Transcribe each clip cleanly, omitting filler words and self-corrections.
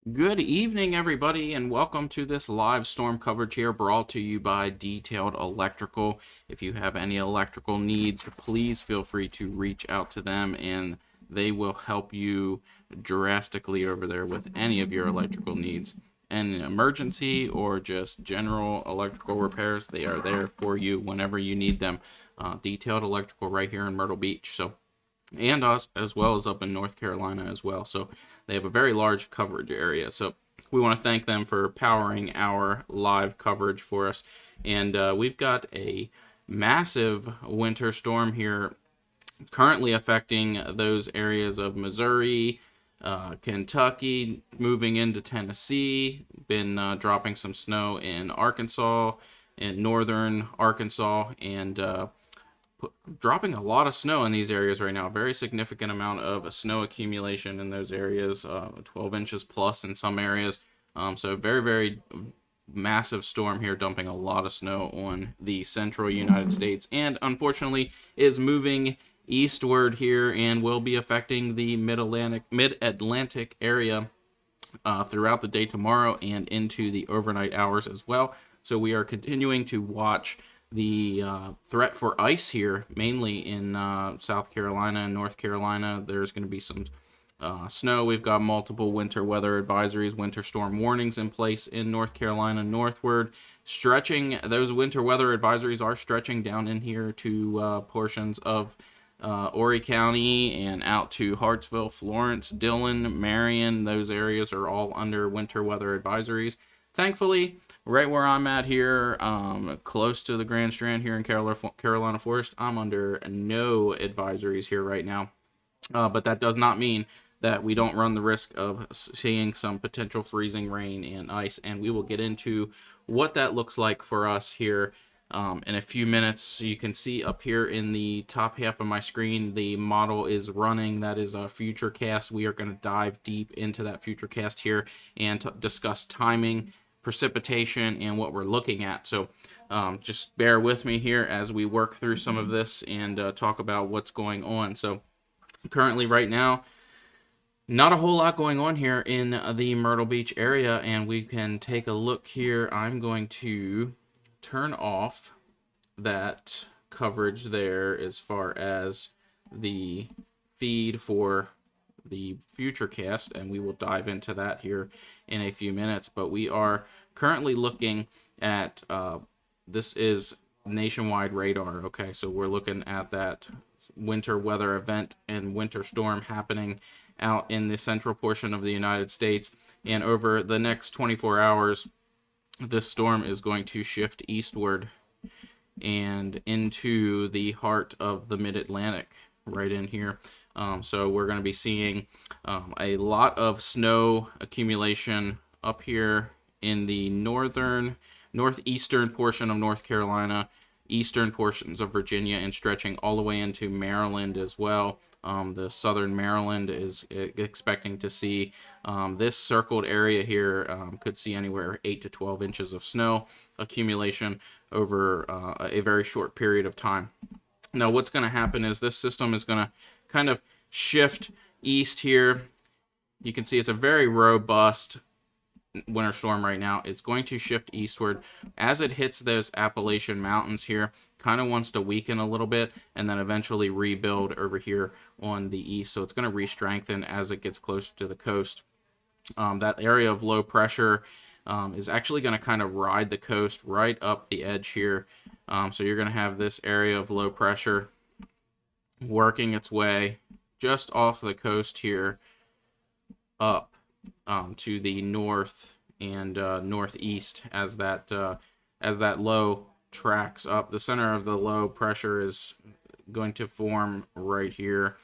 Good evening, everybody, and welcome to this live storm coverage here brought to you by Detailed Electrical. If you have any electrical needs, please feel free to reach out to them, and they will help you drastically over there with any of your electrical needs. An emergency or just general electrical repairs, they are there for you whenever you need them. Detailed Electrical right here in Myrtle Beach. And us as well as up in North Carolina as well. So they have a very large coverage area. So we want to thank them for powering our live coverage for us. And we've got a massive winter storm here currently affecting those areas of Missouri, Kentucky, moving into Tennessee, been dropping some snow in Arkansas, in northern Arkansas, and dropping a lot of snow in these areas right now. A very significant amount of snow accumulation in those areas, 12 inches plus in some areas. So very, very massive storm here, dumping a lot of snow on the central United States, and unfortunately is moving eastward here and will be affecting the mid-Atlantic area throughout the day tomorrow and into the overnight hours as well. So we are continuing to watch the threat for ice here, mainly in South Carolina and North Carolina. There's going to be some snow. We've got multiple winter weather advisories, winter storm warnings in place in North Carolina northward. Those winter weather advisories are stretching down in here to portions of Horry County and out to Hartsville, Florence, Dillon, Marion. Those areas are all under winter weather advisories. Thankfully, right where I'm at here, close to the Grand Strand here in Carolina Forest, I'm under no advisories here right now. But that does not mean that we don't run the risk of seeing some potential freezing rain and ice, and we will get into what that looks like for us here in a few minutes. You can see up here in the top half of my screen, the model is running. That is a future cast. We are going to dive deep into that future cast here and discuss timing, precipitation, and what we're looking at. So just bear with me here as we work through some of this and talk about what's going on. So currently right now, not a whole lot going on here in the Myrtle Beach area, and we can take a look here. I'm going to turn off that coverage there as far as the feed for the future cast, and we will dive into that here in a few minutes. But we are currently looking at this is nationwide radar. Okay, so we're looking at that winter weather event and winter storm happening out in the central portion of the United States, and over the next 24 hours this storm is going to shift eastward and into the heart of the mid-Atlantic right in here. So we're going to be seeing a lot of snow accumulation up here in the northeastern portion of North Carolina, eastern portions of Virginia, and stretching all the way into Maryland as well. The southern Maryland is expecting to see this circled area here could see anywhere 8 to 12 inches of snow accumulation over a very short period of time. Now, what's going to happen is this system is going to kind of shift east here. You can see it's a very robust winter storm right now. It's going to shift eastward as it hits those Appalachian Mountains here. Kind of wants to weaken a little bit and then eventually rebuild over here on the east. So it's going to re-strengthen as it gets closer to the coast. That area of low pressure is actually going to kind of ride the coast right up the edge here. So you're going to have this area of low pressure working its way just off the coast here up to the north and northeast as that low tracks up. The center of the low pressure is going to form right here.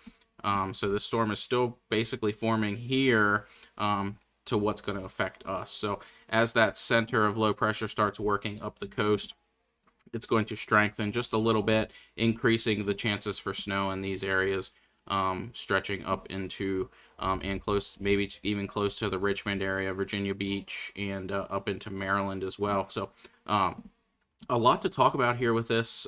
So the storm is still basically forming here to what's going to affect us. So as that center of low pressure starts working up the coast, it's going to strengthen just a little bit, increasing the chances for snow in these areas, stretching up into and close, maybe even close to the Richmond area, Virginia Beach, and up into Maryland as well. So a lot to talk about here with this.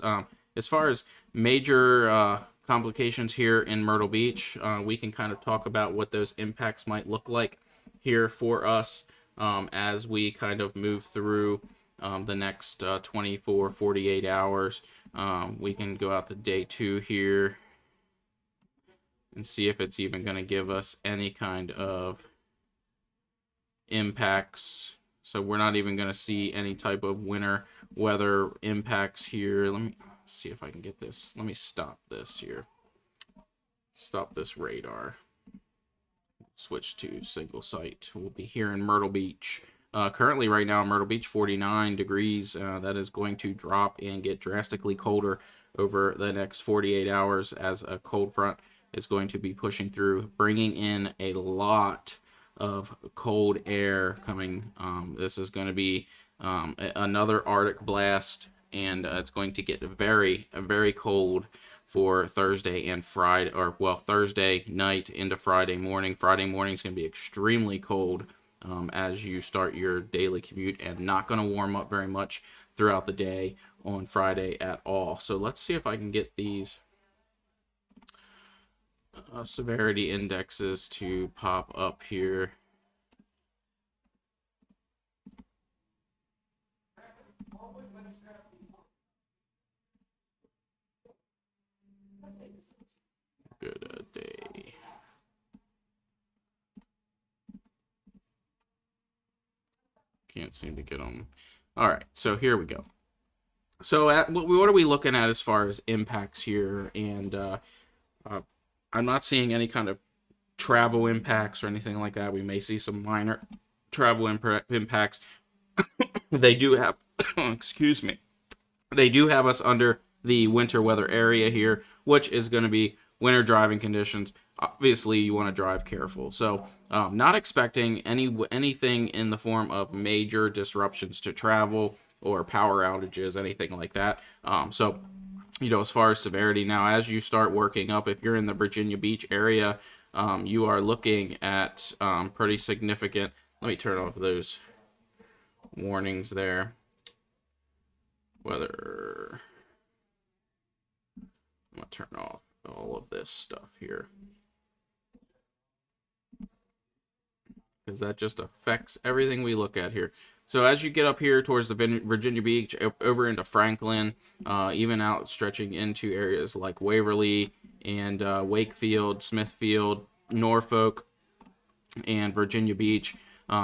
As far as major complications here in Myrtle Beach, we can kind of talk about what those impacts might look like. here for us as we kind of move through the next 24, 48 hours. We can go out to day 2 here and see if it's even going to give us any kind of impacts. So we're not even going to see any type of winter weather impacts here. Let me see if I can get this. Let me stop this here. Stop this radar. Switch to single site. We'll be here in Myrtle Beach. Currently, right now, Myrtle Beach, 49 degrees. That is going to drop and get drastically colder over the next 48 hours as a cold front is going to be pushing through, bringing in a lot of cold air coming. This is going to be another Arctic blast, and it's going to get very, very cold for Thursday and Friday, or well, Thursday night into Friday morning. Friday morning is going to be extremely cold as you start your daily commute, and not going to warm up very much throughout the day on Friday at all. So let's see if I can get these severity indexes to pop up here. Good day. Can't seem to get them. All right, so here we go. So what are we looking at as far as impacts here? And I'm not seeing any kind of travel impacts or anything like that. We may see some minor travel impacts. They do have, excuse me, they do have us under the winter weather area here, which is going to be winter driving conditions. Obviously, you want to drive careful. So, not expecting anything in the form of major disruptions to travel or power outages, anything like that. So, as far as severity now, as you start working up, if you're in the Virginia Beach area, you are looking at pretty significant. Let me turn off those warnings there. Weather. I'm going to turn off all of this stuff here, because that just affects everything we look at here. So as you get up here towards the Virginia Beach, over into Franklin, even out stretching into areas like Waverly and Wakefield, Smithfield, Norfolk, and Virginia Beach,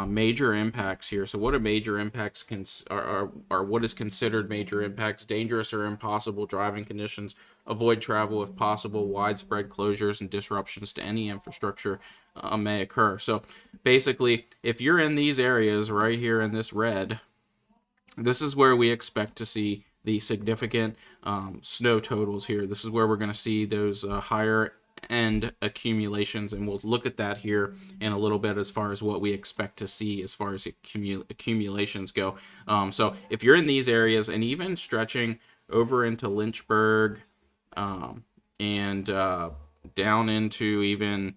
major impacts here. So what are major impacts are what is considered major impacts? Dangerous or impossible driving conditions. Avoid travel if possible. Widespread closures and disruptions to any infrastructure may occur. So basically, if you're in these areas right here in this red, this is where we expect to see the significant snow totals here. This is where we're going to see those higher end accumulations, and we'll look at that here in a little bit as far as what we expect to see as far as accumulations go. So if you're in these areas, and even stretching over into Lynchburg, and down into even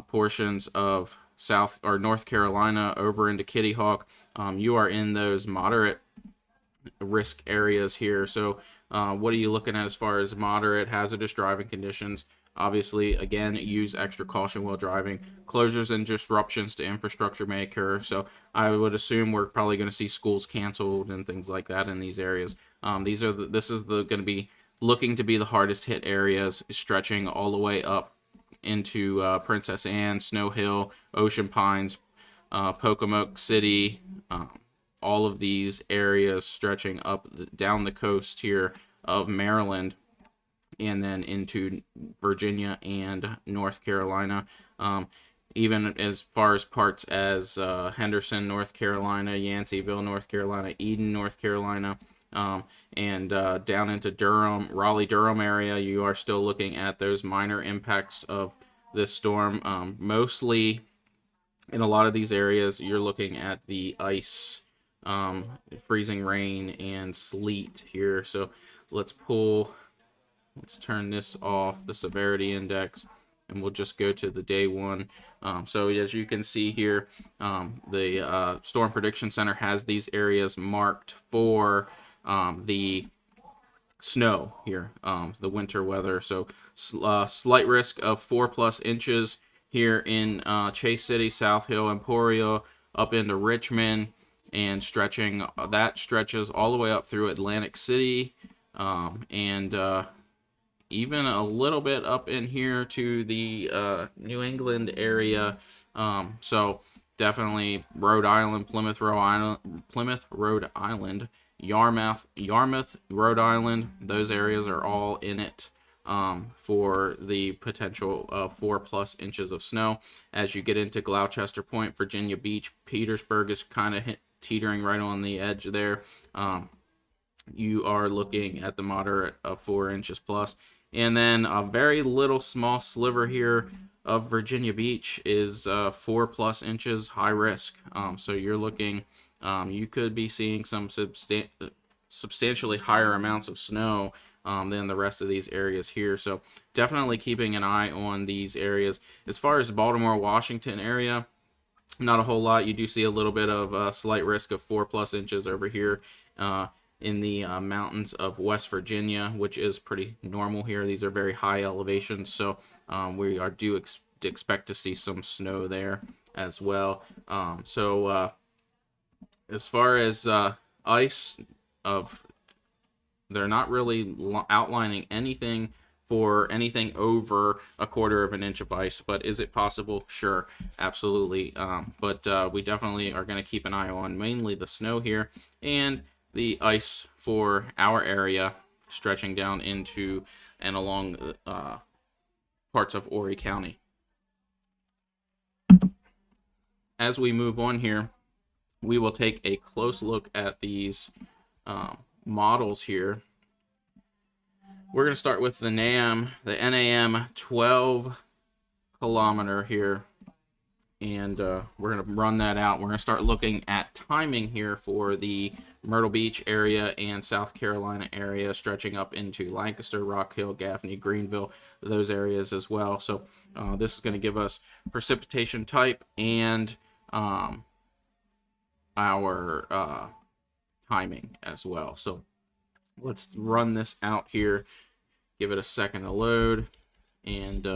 portions of South or North Carolina, over into Kitty Hawk, you are in those moderate risk areas here. So what are you looking at as far as moderate hazardous driving conditions? Obviously, again, use extra caution while driving. Closures and disruptions to infrastructure may occur. So I would assume we're probably going to see schools canceled and things like that in these areas. This is going to be looking to be the hardest hit areas, stretching all the way up into Princess Anne, Snow Hill, Ocean Pines, Pocomoke City, all of these areas stretching up down the coast here of Maryland, and then into Virginia and North Carolina, even as far as parts as Henderson, North Carolina, Yanceyville, North Carolina, Eden, North Carolina, and down into Durham, Raleigh-Durham area. You are still looking at those minor impacts of this storm. Mostly in a lot of these areas, you're looking at the ice, freezing rain, and sleet here. So let's turn this off, the severity index, and we'll just go to the day one. So as you can see here, the Storm Prediction Center has these areas marked for the snow here, the winter weather. So slight risk of 4+ inches here in Chase City, South Hill, Emporia, up into Richmond, and that stretches all the way up through Atlantic City, and even a little bit up in here to the New England area. So definitely Rhode Island, Plymouth, Rhode Island, Yarmouth, Rhode Island. Those areas are all in it. For the potential of 4+ inches of snow. As you get into Gloucester Point, Virginia Beach, Petersburg is kind of teetering right on the edge there. You are looking at the moderate of 4 inches plus. And then a very little small sliver here of Virginia Beach is 4+ inches high risk. So you're looking, you could be seeing some substantially higher amounts of snow than the rest of these areas here. So definitely keeping an eye on these areas. As far as the Baltimore, Washington area, not a whole lot. You do see a little bit of slight risk of 4+ inches over here in the mountains of West Virginia, which is pretty normal here. These are very high elevations, so we do expect to see some snow there as well. As far as ice, they're not really outlining anything for anything over 1/4 inch of ice, but is it possible? Sure, absolutely. But we definitely are going to keep an eye on mainly the snow here and the ice for our area, stretching down into and along parts of Horry County. As we move on here, we will take a close look at these models here. We're going to start with the NAM 12 kilometer here, and we're going to run that out. We're going to start looking at timing here for the Myrtle Beach area and South Carolina area, stretching up into Lancaster, Rock Hill, Gaffney, Greenville, those areas as well. So this is going to give us precipitation type and our timing as well. So let's run this out here, give it a second to load, and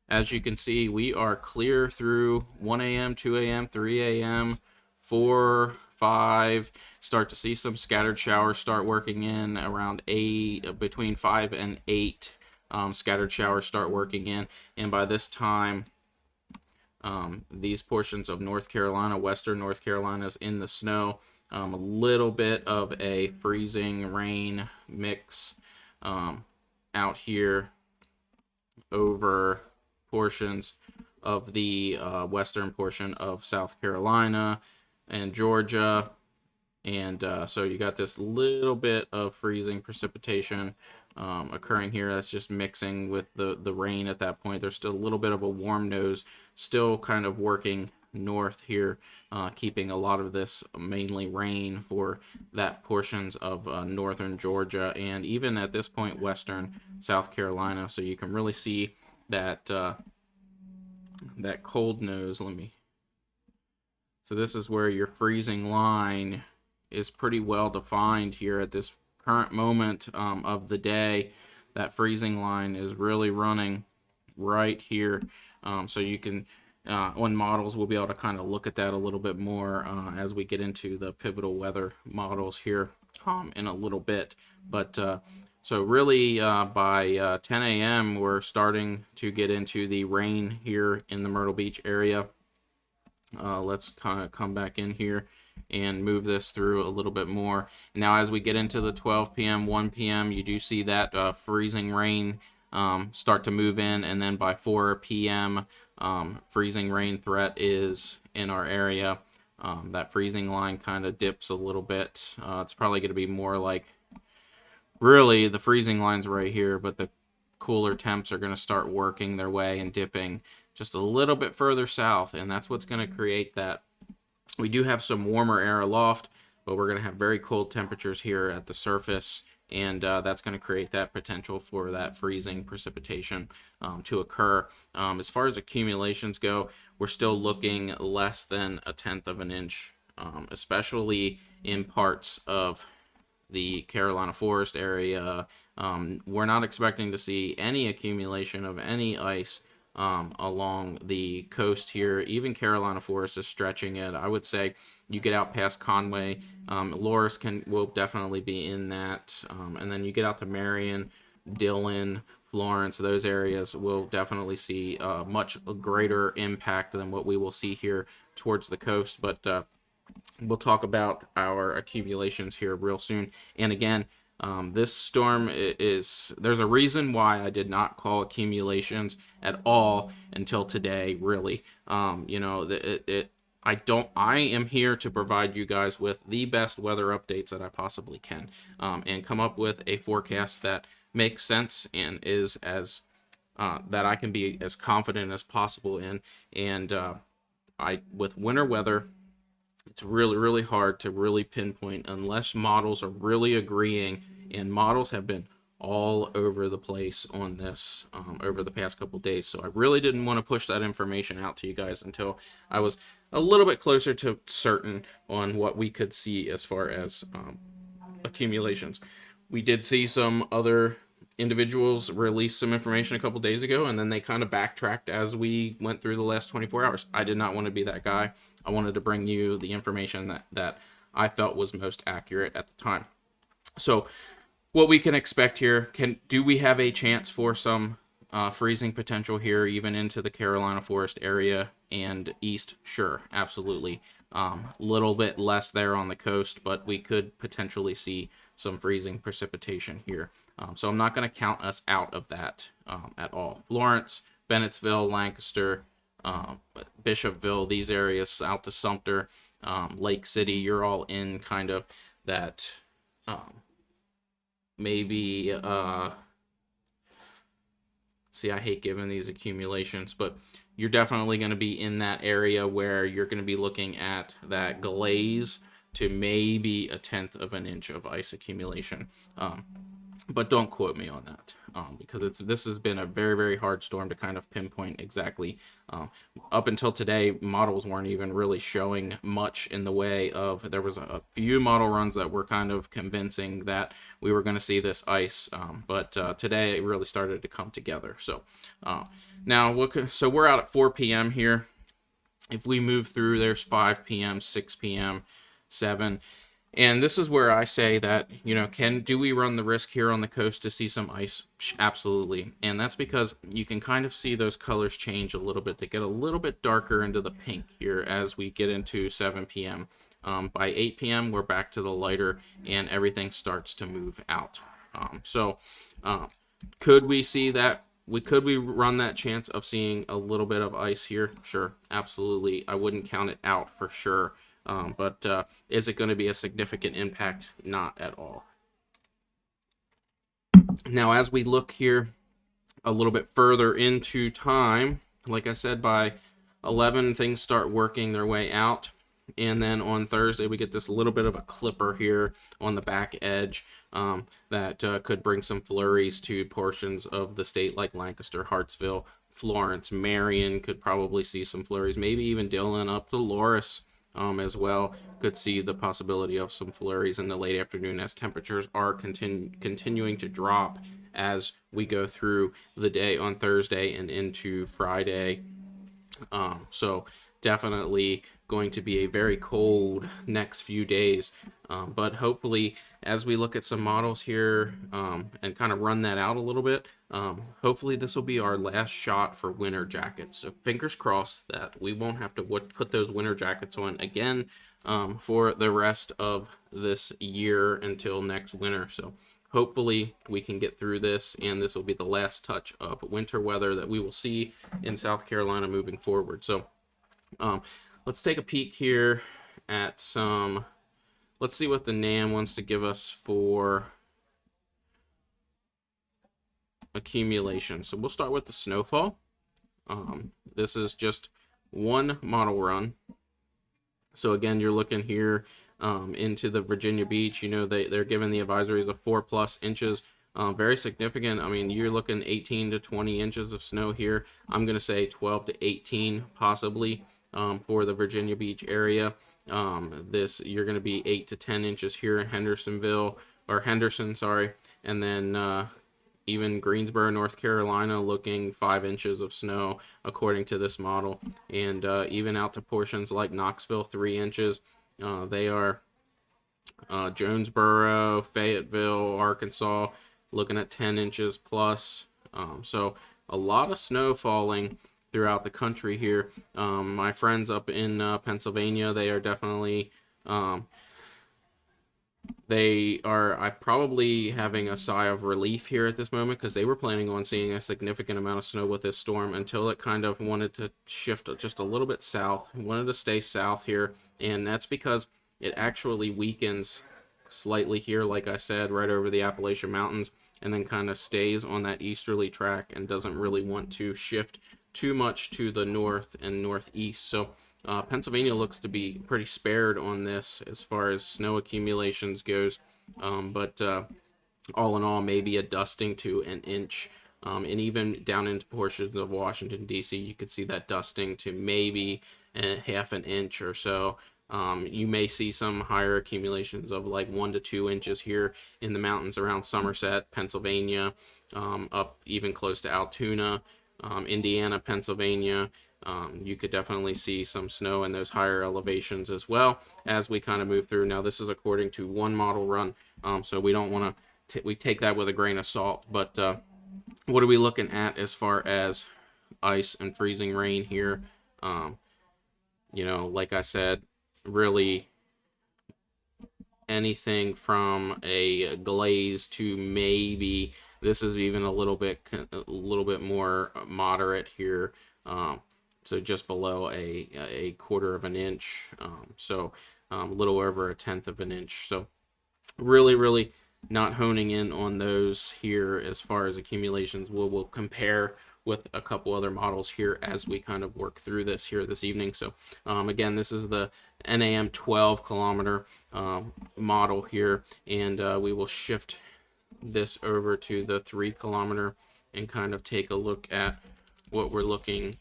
as you can see, we are clear through 1 a.m., 2 a.m., 3 a.m., 4, 5, start to see some scattered showers start working in around 8, between 5 and 8, scattered showers start working in, and by this time, these portions of North Carolina, western North Carolina is in the snow. A little bit of a freezing rain mix out here over portions of the western portion of South Carolina and Georgia. And so you got this little bit of freezing precipitation occurring here. That's just mixing with the rain at that point. There's still a little bit of a warm nose still kind of working north here, keeping a lot of this mainly rain for that portions of northern Georgia and even at this point western South Carolina. So you can really see that that cold nose. So this is where your freezing line is pretty well defined here at this current moment of the day. That freezing line is really running right here. So you can on models, we'll be able to kind of look at that a little bit more as we get into the pivotal weather models here in a little bit. But so really by 10 a.m. we're starting to get into the rain here in the Myrtle Beach area. Let's kind of come back in here and move this through a little bit more. Now as we get into the 12 p.m., 1 p.m., you do see that freezing rain start to move in, and then by 4 p.m. Freezing rain threat is in our area. That freezing line kind of dips a little bit. It's probably going to be more like, really the freezing line's right here, but the cooler temps are going to start working their way and dipping just a little bit further south, and that's what's going to create that. We do have some warmer air aloft, but we're going to have very cold temperatures here at the surface, and that's going to create that potential for that freezing precipitation to occur. As far as accumulations go, we're still looking less than 1/10 of an inch, especially in parts of the Carolina Forest area. We're not expecting to see any accumulation of any ice along the coast here. Even Carolina Forest is stretching it. I would say you get out past Conway, Loris will definitely be in that, and then you get out to Marion, Dillon, Florence. Those areas will definitely see much greater impact than what we will see here towards the coast. But we'll talk about our accumulations here real soon. And again, this storm there's a reason why I did not call accumulations at all until today, really. I am here to provide you guys with the best weather updates that I possibly can, and come up with a forecast that makes sense and is as that I can be as confident as possible in. And with winter weather, it's really, really hard to really pinpoint unless models are really agreeing, and models have been all over the place on this over the past couple days. So I really didn't want to push that information out to you guys until I was a little bit closer to certain on what we could see as far as accumulations. We did see some other individuals release some information a couple days ago, and then they kind of backtracked as we went through the last 24 hours. I did not want to be that guy. I wanted to bring you the information that I felt was most accurate at the time. So what we can expect here, do we have a chance for some freezing potential here, even into the Carolina Forest area and east? Sure, absolutely. Little bit less there on the coast, but we could potentially see some freezing precipitation here. So I'm not going to count us out of that at all. Florence, Bennettsville, Lancaster, Bishopville, these areas south to Sumter, Lake City, you're all in kind of that maybe see, I hate giving these accumulations, but you're definitely going to be in that area where you're going to be looking at that glaze to maybe 1/10 of an inch of ice accumulation. But don't quote me on that, because this has been a very, very hard storm to kind of pinpoint exactly. Up until today, models weren't even really showing much in the way of, there was a few model runs that were kind of convincing that we were going to see this ice, but today it really started to come together. So now, so we're out at 4 p.m. here. If we move through, there's 5 p.m., 6 p.m., 7. And this is where I say that, do we run the risk here on the coast to see some ice? Absolutely. And that's because you can kind of see those colors change a little bit. They get a little bit darker into the pink here as we get into 7 p.m. By 8 p.m., we're back to the lighter and everything starts to move out. Could we see that? Could we run that chance of seeing a little bit of ice here? Sure, absolutely. I wouldn't count it out for sure. But is it going to be a significant impact? Not at all. Now, as we look here a little bit further into time, like I said, by 11, things start working their way out. And then on Thursday, we get this little bit of a clipper here on the back edge that could bring some flurries to portions of the state like Lancaster, Hartsville, Florence, Marion could probably see some flurries, maybe even Dillon up to Loris. As well, could see the possibility of some flurries in the late afternoon as temperatures are continuing to drop as we go through the day on Thursday and into Friday. So definitely going to be a very cold next few days. But hopefully, as we look at some models here and kind of run that out a little bit, hopefully this will be our last shot for winter jackets. So fingers crossed that we won't have to put those winter jackets on again for the rest of this year until next winter. So hopefully we can get through this, and this will be the last touch of winter weather that we will see in South Carolina moving forward. So let's take a peek here at some. Let's see what the NAM wants to give us for accumulation. So we'll start with the snowfall. This is just one model run. So again, you're looking here into the Virginia Beach. They're giving the advisories of 4+ inches. Very significant. I mean, you're looking 18 to 20 inches of snow here. I'm going to say 12 to 18 possibly for the Virginia Beach area. You're going to be 8 to 10 inches here in Henderson, sorry. And then even Greensboro, North Carolina, looking 5 inches of snow according to this model, and even out to portions like Knoxville, 3 inches. They are Jonesboro, Fayetteville, Arkansas, looking at 10 inches plus. So a lot of snow falling throughout the country here. My friends up in Pennsylvania, they are definitely they are probably having a sigh of relief here at this moment, because they were planning on seeing a significant amount of snow with this storm until it kind of wanted to shift just a little bit south. It wanted to stay south here, and that's because it actually weakens slightly here, like I said, right over the Appalachian Mountains, and then kind of stays on that easterly track and doesn't really want to shift too much to the north and northeast. So Pennsylvania looks to be pretty spared on this as far as snow accumulations goes, but all in all, maybe a dusting to an inch, and even down into portions of Washington, D.C., you could see that dusting to maybe half an inch or so. You may see some higher accumulations of like 1 to 2 inches here in the mountains around Somerset, Pennsylvania, up even close to Altoona, Indiana, Pennsylvania. You could definitely see some snow in those higher elevations as well as we kind of move through. Now, this is according to one model run, so we don't want to we take that with a grain of salt. But what are we looking at as far as ice and freezing rain here? Like I said, really anything from a glaze to maybe this is even a little bit more moderate here. So just below a quarter of an inch, so a little over 1/10 of an inch. So really not honing in on those here as far as accumulations. We'll compare with a couple other models here as we kind of work through this here this evening. So again, this is the NAM 12 kilometer model here, and we will shift this over to the 3 kilometer and kind of take a look at what we're looking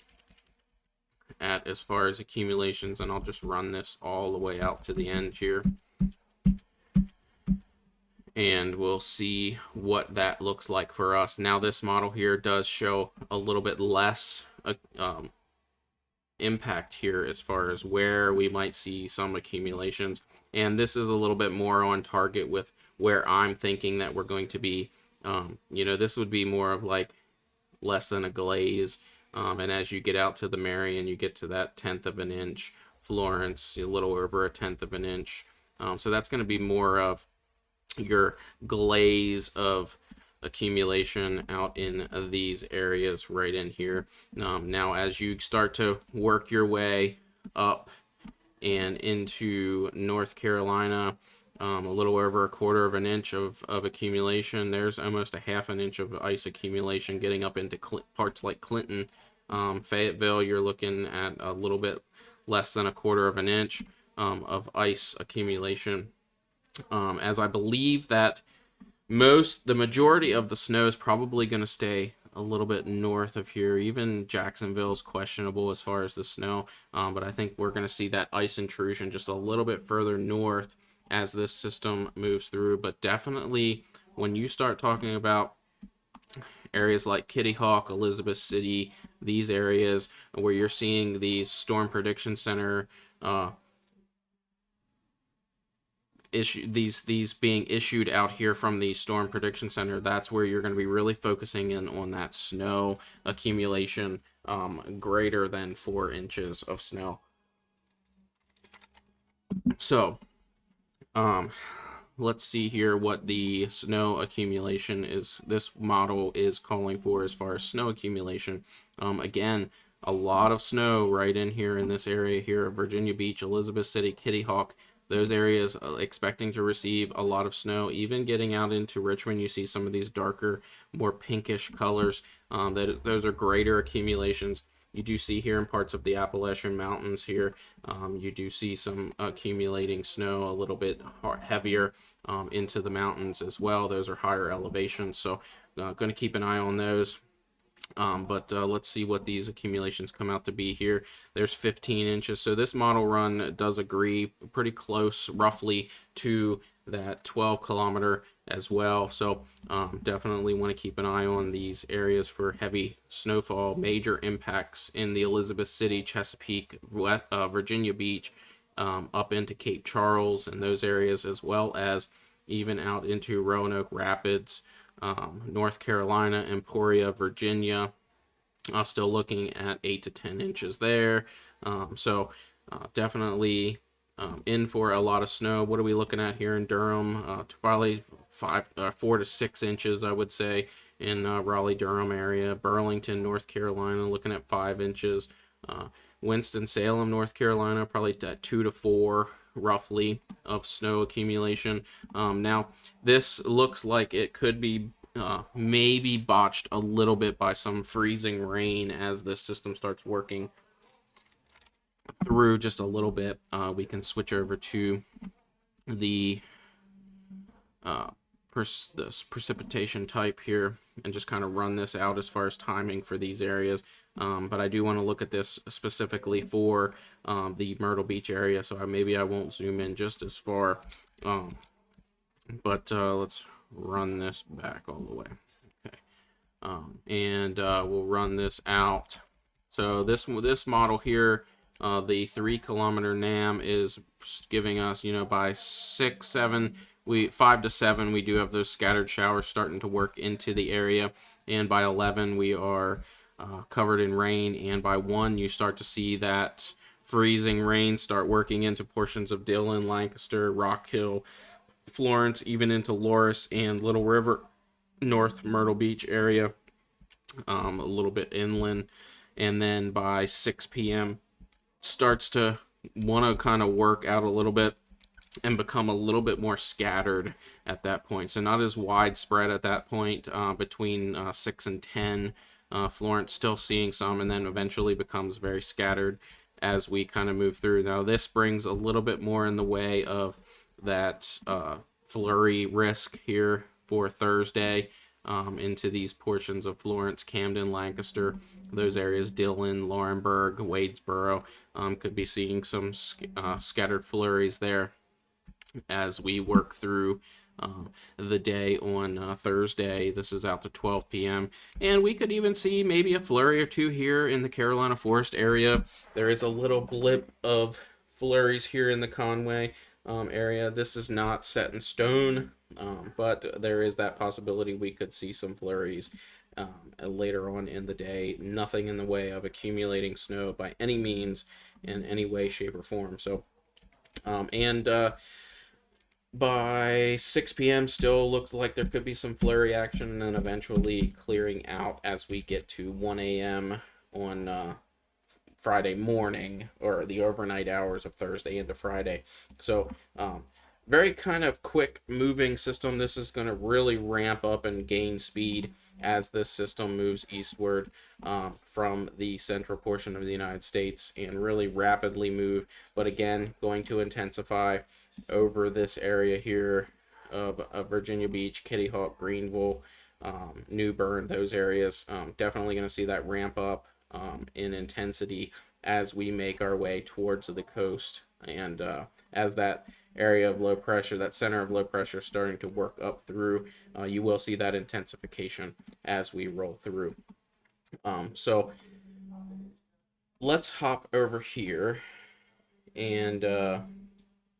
at as far as accumulations. And I'll just run this all the way out to the end here, and we'll see what that looks like for us. Now, this model here does show a little bit less impact here as far as where we might see some accumulations, and this is a little bit more on target with where I'm thinking that we're going to be. This would be more of like less than a glaze, and as you get out to the Marion, you get to that 1/10 of an inch. Florence, a little over 1/10 of an inch. So that's going to be more of your glaze of accumulation out in these areas right in here. Now, as you start to work your way up and into North Carolina, a little over a quarter of an inch of accumulation. There's almost a half an inch of ice accumulation getting up into parts like Clinton. Fayetteville, you're looking at a little bit less than a quarter of an inch of ice accumulation. As I believe that the majority of the snow is probably going to stay a little bit north of here. Even Jacksonville is questionable as far as the snow, but I think we're going to see that ice intrusion just a little bit further north as this system moves through. But definitely when you start talking about areas like Kitty Hawk, Elizabeth City, these areas where you're seeing these Storm Prediction Center these being issued out here from the Storm Prediction Center, that's where you're going to be really focusing in on that snow accumulation greater than 4 inches of snow. So let's see here what the snow accumulation is. This model is calling for as far as snow accumulation. Again, a lot of snow right in here in this area here, Virginia Beach, Elizabeth City, Kitty Hawk. Those areas expecting to receive a lot of snow. Even getting out into Richmond, you see some of these darker, more pinkish colors. Those are greater accumulations. You do see here in parts of the Appalachian Mountains here, you do see some accumulating snow a little bit heavier into the mountains as well. Those are higher elevations, so going to keep an eye on those. But let's see what these accumulations come out to be here. There's 15 inches. So this model run does agree pretty close roughly to that 12 kilometer as well. So definitely want to keep an eye on these areas for heavy snowfall, major impacts in the Elizabeth City, Chesapeake, Virginia Beach, up into Cape Charles and those areas, as well as even out into Roanoke Rapids, North Carolina, Emporia, Virginia. Still looking at 8 to 10 inches there. So definitely in for a lot of snow. What are we looking at here in Durham? Probably 4 to 6 inches, I would say, in Raleigh, Durham area. Burlington, North Carolina, looking at 5 inches. Winston-Salem, North Carolina, probably at 2 to 4 roughly of snow accumulation. Now, this looks like it could be maybe botched a little bit by some freezing rain as this system starts working through just a little bit. We can switch over to the this precipitation type here and just kind of run this out as far as timing for these areas. But I do want to look at this specifically for the Myrtle Beach area, so maybe I won't zoom in just as far. But let's run this back all the way. Okay. And we'll run this out. So this model here, the 3 kilometer NAM is giving us, by 6, 7, 5 to 7, we do have those scattered showers starting to work into the area, and by 11 we are covered in rain, and by 1 you start to see that freezing rain start working into portions of Dillon, Lancaster, Rock Hill, Florence, even into Loris and Little River, North Myrtle Beach area, a little bit inland, and then by 6 p.m. starts to want to kind of work out a little bit and become a little bit more scattered at that point. So not as widespread at that point, between 6 and 10. Florence still seeing some, and then eventually becomes very scattered as we kind of move through. Now this brings a little bit more in the way of that flurry risk here for Thursday, into these portions of Florence, Camden, Lancaster, those areas, Dillon, Laurinburg, Wadesboro, could be seeing some scattered flurries there as we work through the day on Thursday. This is out to 12 p.m. And we could even see maybe a flurry or two here in the Carolina Forest area. There is a little blip of flurries here in the Conway area. This is not set in stone, but there is that possibility we could see some flurries later on in the day. Nothing in the way of accumulating snow by any means, in any way, shape, or form. So, by 6 p.m. still looks like there could be some flurry action, and then eventually clearing out as we get to 1 a.m. on Friday morning, or the overnight hours of Thursday into Friday. So very kind of quick moving system. This is going to really ramp up and gain speed as this system moves eastward from the central portion of the United States, and really rapidly move, but again going to intensify over this area here of Virginia Beach, Kitty Hawk, Greenville, New Bern, those areas. Definitely going to see that ramp up in intensity as we make our way towards the coast, and as that area of low pressure, that center of low pressure, starting to work up through, you will see that intensification as we roll through. So let's hop over here, and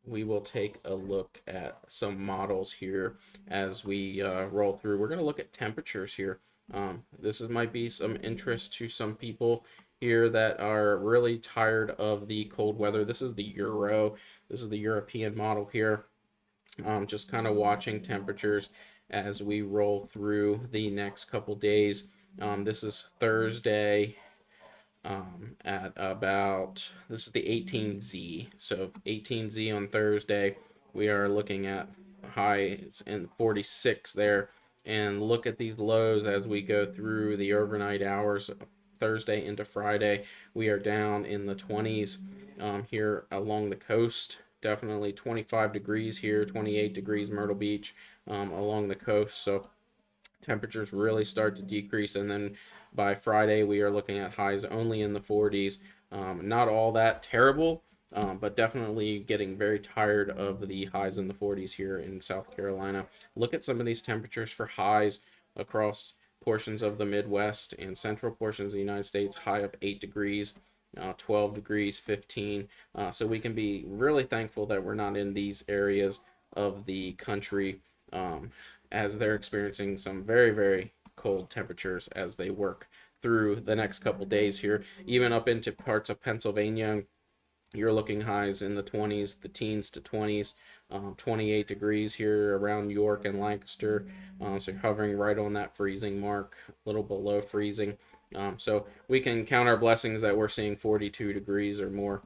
we will take a look at some models here as we roll through. We're going to look at temperatures here. This might be some interest to some people here that are really tired of the cold weather. This is the Euro. This is the European model here. Just kind of watching temperatures as we roll through the next couple days. This is Thursday at about, this is the 18Z. So 18Z on Thursday, we are looking at highs in 46 there. And look at these lows as we go through the overnight hours, Thursday into Friday. We are down in the 20s here along the coast. Definitely 25 degrees here, 28 degrees Myrtle Beach along the coast. So temperatures really start to decrease, and then by Friday we are looking at highs only in the 40s. Not all that terrible, but definitely getting very tired of the highs in the 40s here in South Carolina. Look at some of these temperatures for highs across portions of the Midwest and central portions of the United States. High of 8 degrees, 12 degrees, 15. So we can be really thankful that we're not in these areas of the country, as they're experiencing some very, very cold temperatures as they work through the next couple days here, even up into parts of Pennsylvania. You're looking highs in the 20s, the teens to 20s, 28 degrees here around York and Lancaster. So you're hovering right on that freezing mark, a little below freezing. So we can count our blessings that we're seeing 42 degrees or more.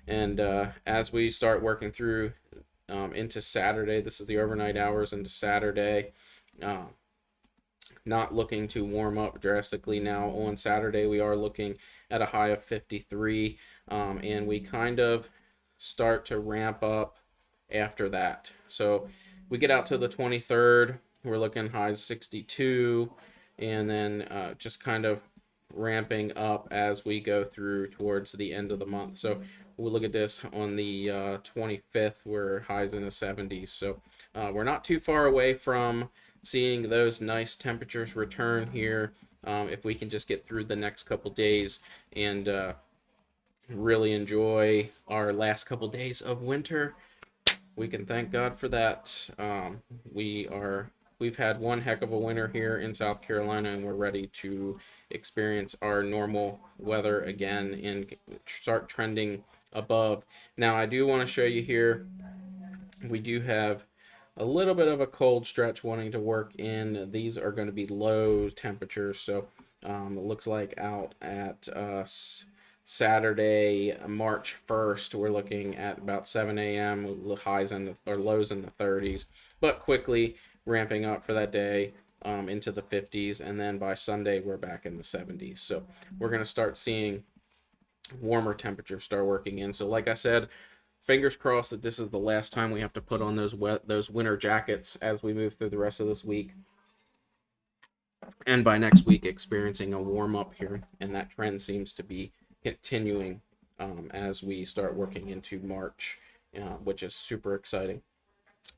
And as we start working through into Saturday, this is the overnight hours into Saturday. Not looking to warm up drastically now. On Saturday, we are looking at a high of 53, and we kind of start to ramp up after that. So we get out to the 23rd, we're looking highs 62, and then just kind of ramping up as we go through towards the end of the month. So we'll look at this on the 25th, we're highs in the 70s. So we're not too far away from seeing those nice temperatures return here, if we can just get through the next couple days and really enjoy our last couple days of winter. We can thank God for that. We've had one heck of a winter here in South Carolina, and we're ready to experience our normal weather again and start trending above. Now, I do want to show you here, we do have a little bit of a cold stretch wanting to work in. These are going to be low temperatures, so it looks like out at Saturday, March 1st, we're looking at about 7 a.m. highs or lows in the 30s, but quickly ramping up for that day into the 50s, and then by Sunday we're back in the 70s. So we're going to start seeing warmer temperatures start working in. So like I said, fingers crossed that this is the last time we have to put on those winter jackets as we move through the rest of this week. And by next week, experiencing a warm up here, and that trend seems to be continuing as we start working into March, which is super exciting.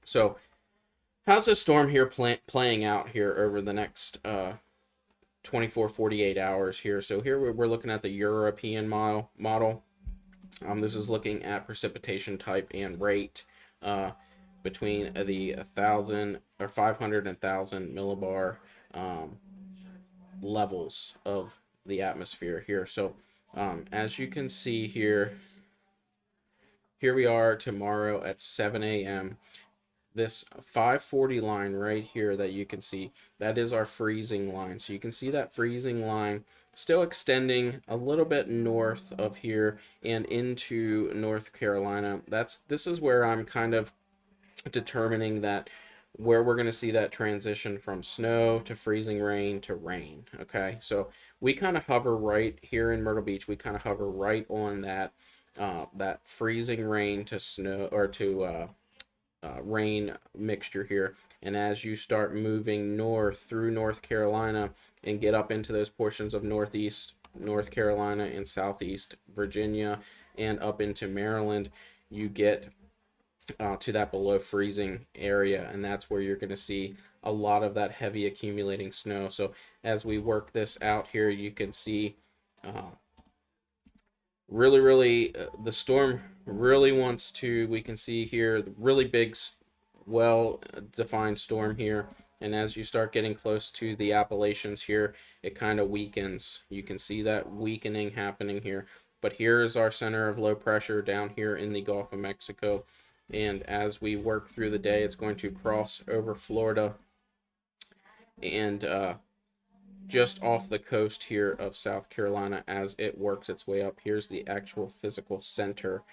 So how's this storm here playing out here over the next 48 hours here? So here we're looking at the European model. This is looking at precipitation type and rate between the 1,000 or 500 and 1,000 millibar levels of the atmosphere here. So as you can see here we are tomorrow at 7 a.m. This 540 line right here that you can see, that is our freezing line. So you can see that freezing line still extending a little bit north of here and into North Carolina. This is where I'm kind of determining that where we're going to see that transition from snow to freezing rain to rain. Okay, so we kind of hover right here in Myrtle Beach. We kind of hover right on that that freezing rain to snow or to rain mixture here. And as you start moving north through North Carolina and get up into those portions of northeast North Carolina and southeast Virginia and up into Maryland, you get to that below freezing area, and that's where you're going to see a lot of that heavy accumulating snow. So as we work this out here, you can see really the storm really wants to, we can see here the really big well defined storm here, and as you start getting close to the Appalachians here, it kind of weakens. You can see that weakening happening here, but here is our center of low pressure down here in the Gulf of Mexico, and as we work through the day, it's going to cross over Florida and just off the coast here of South Carolina as it works its way up. Here's the actual physical center.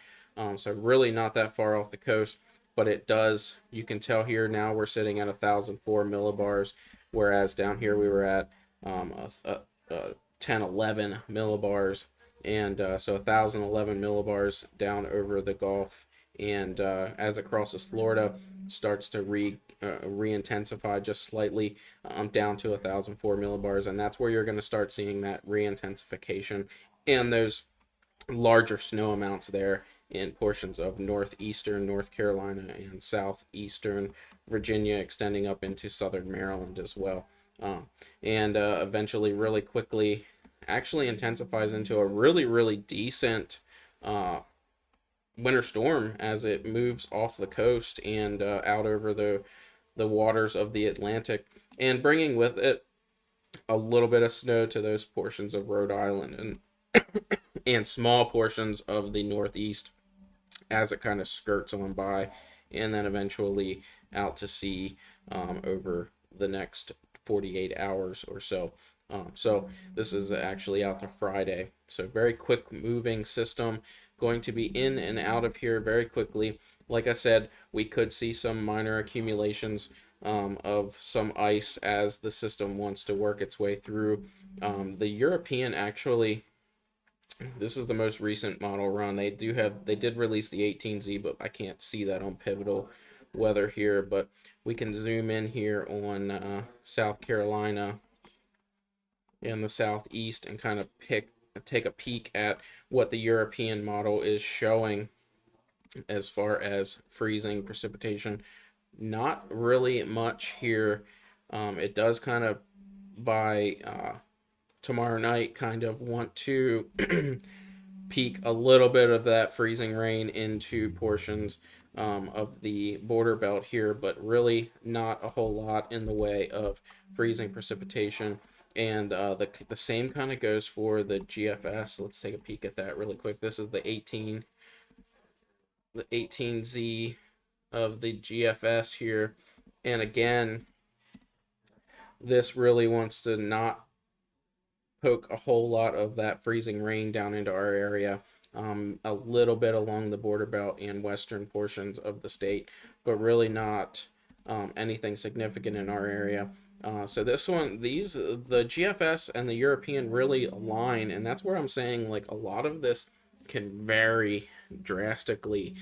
So really not that far off the coast, but it does, you can tell here now we're sitting at 1,004 millibars, whereas down here we were at 1011 millibars, and so 1,011 millibars down over the Gulf, and as it crosses Florida, starts to re-intensify just slightly down to 1,004 millibars, and that's where you're going to start seeing that re-intensification and those larger snow amounts there in portions of northeastern North Carolina and southeastern Virginia, extending up into southern Maryland as well. And eventually, really quickly, actually intensifies into a really, really decent uh, winter storm as it moves off the coast and out over the waters of the Atlantic, and bringing with it a little bit of snow to those portions of Rhode Island and small portions of the Northeast as it kind of skirts on by, and then eventually out to sea over the next 48 hours or so. So this is actually out to Friday. So very quick moving system, going to be in and out of here very quickly. Like I said, we could see some minor accumulations of some ice as the system wants to work its way through. The European actually, this is the most recent model run. They did release the 18Z, but I can't see that on Pivotal Weather here. But we can zoom in here on South Carolina and the southeast and kind of take a peek at what the European model is showing as far as freezing precipitation. Not really much here. It does kind of by tomorrow night kind of want to peak a little bit of that freezing rain into portions of the border belt here, but really not a whole lot in the way of freezing precipitation. And the same kind of goes for the GFS. Let's take a peek at that really quick. This is the 18Z of the GFS here. And again, this really wants to not poke a whole lot of that freezing rain down into our area. A little bit along the border belt and western portions of the state, but really not anything significant in our area. So this one, the GFS and the European really align, and that's where I'm saying like a lot of this can vary drastically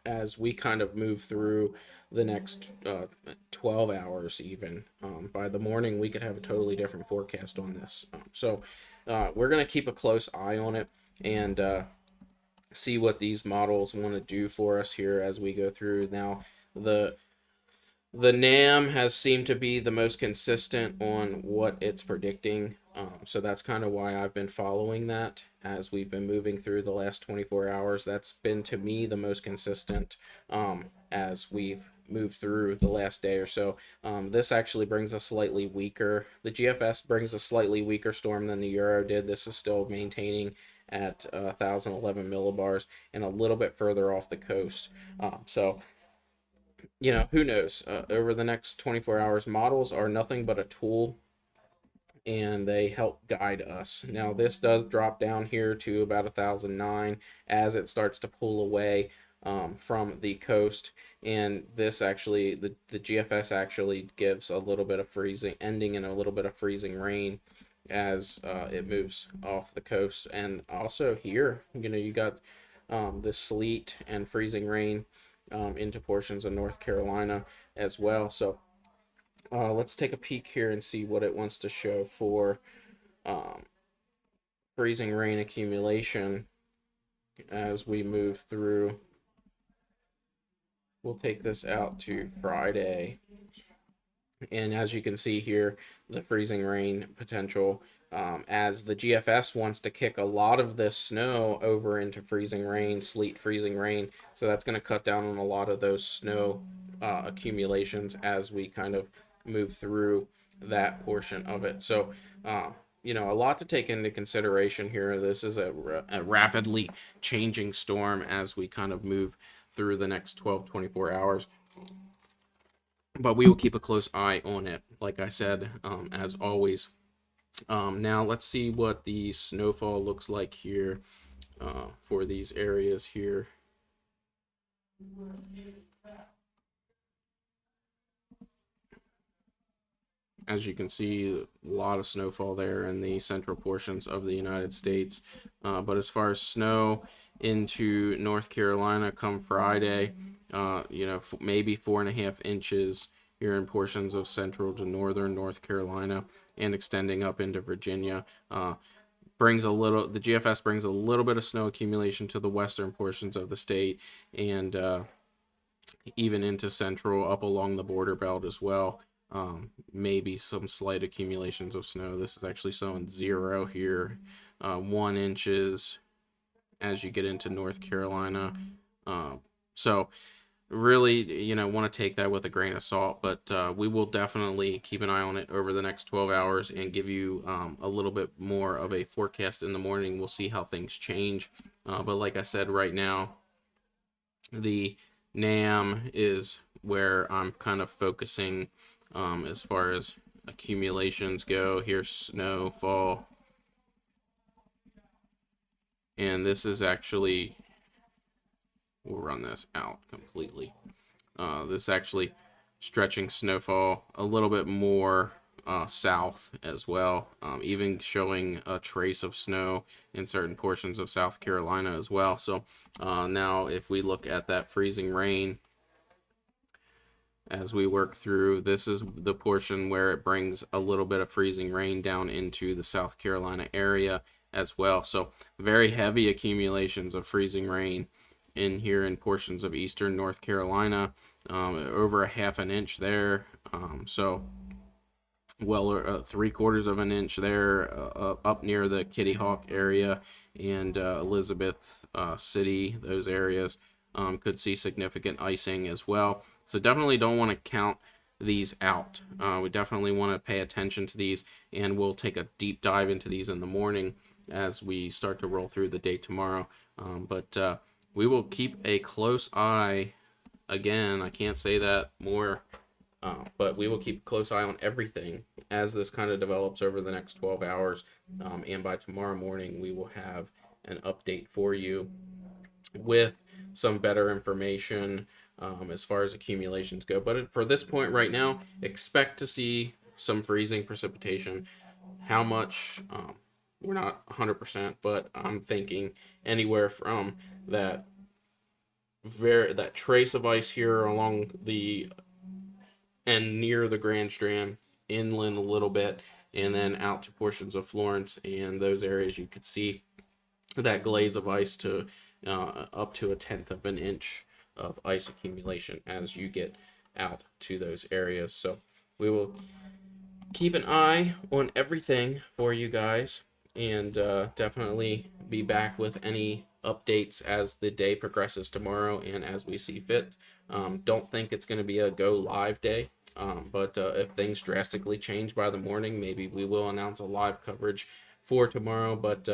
as we kind of move through the next 12 hours even. By the morning, we could have a totally different forecast on this. So we're going to keep a close eye on it and see what these models want to do for us here as we go through. Now, the NAM has seemed to be the most consistent on what it's predicting. So that's kind of why I've been following that as we've been moving through the last 24 hours. That's been, to me, the most consistent as we've moved through the last day or so. This actually brings a slightly weaker, the GFS brings a slightly weaker storm than the Euro did. This is still maintaining at 1,011 millibars and a little bit further off the coast. So you know, who knows? Over the next 24 hours, models are nothing but a tool and they help guide us. Now, this does drop down here to about 1,009 as it starts to pull away from the coast. And this actually, the GFS actually gives a little bit of freezing, ending in a little bit of freezing rain as it moves off the coast. And also here, you know, you got the sleet and freezing rain into portions of North Carolina as well. So let's take a peek here and see what it wants to show for freezing rain accumulation as we move through. We'll take this out to Friday. And as you can see here, the freezing rain potential as the GFS wants to kick a lot of this snow over into freezing rain, sleet, freezing rain. So that's going to cut down on a lot of those snow accumulations as we kind of move through that portion of it. So, you know, a lot to take into consideration here. This is a rapidly changing storm as we kind of move through the next 24 hours. But we will keep a close eye on it, like I said, as always. Now let's see what the snowfall looks like here for these areas here. As you can see, a lot of snowfall there in the central portions of the United States. But as far as snow into North Carolina come Friday, you know, maybe 4.5 inches here in portions of central to northern North Carolina and extending up into Virginia. the GFS brings a little bit of snow accumulation to the western portions of the state, and even into central, up along the border belt as well. Maybe some slight accumulations of snow. This is actually showing 0 here, 1 inches as you get into North Carolina. So really, want to take that with a grain of salt, but we will definitely keep an eye on it over the next 12 hours and give you a little bit more of a forecast in the morning. We'll see how things change. But like I said, right now, the NAM is where I'm kind of focusing as far as accumulations go. Here's snowfall. And this is actually, we'll run this out completely. This actually stretching snowfall a little bit more south as well, even showing a trace of snow in certain portions of South Carolina as well. So now if we look at that freezing rain as we work through, this is the portion where it brings a little bit of freezing rain down into the South Carolina area as well. So very heavy accumulations of freezing rain in here in portions of eastern North Carolina, over a 1/2 inch there. So well, 3/4 of an inch there, up near the Kitty Hawk area and Elizabeth City. Those areas could see significant icing as well. So definitely don't want to count these out. We definitely want to pay attention to these, and we'll take a deep dive into these in the morning as we start to roll through the day tomorrow. But we will keep a close eye. Again, I can't say that more, but we will keep a close eye on everything as this kind of develops over the next 12 hours. And by tomorrow morning, we will have an update for you with some better information as far as accumulations go. But for this point right now, expect to see some freezing precipitation. How much? We're not 100%, but I'm thinking anywhere from that trace of ice here along the and near the Grand Strand, inland a little bit, and then out to portions of Florence and those areas. You could see that glaze of ice to up to 1/10 of an inch of ice accumulation as you get out to those areas. So we will keep an eye on everything for you guys, and definitely be back with any updates as the day progresses tomorrow and as we see fit. Don't think it's going to be a go live day, but if things drastically change by the morning, maybe we will announce a live coverage for tomorrow. But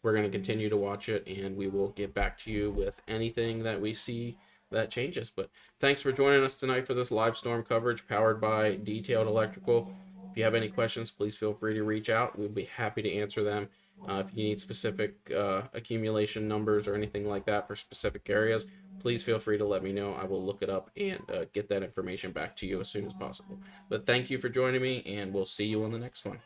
we're going to continue to watch it, and we will get back to you with anything that we see that changes. But thanks for joining us tonight for this live storm coverage powered by Detailed Electrical. If you have any questions, please feel free to reach out. We'll be happy to answer them. If you need specific accumulation numbers or anything like that for specific areas, please feel free to let me know. I will look it up and get that information back to you as soon as possible. But thank you for joining me, and we'll see you on the next one.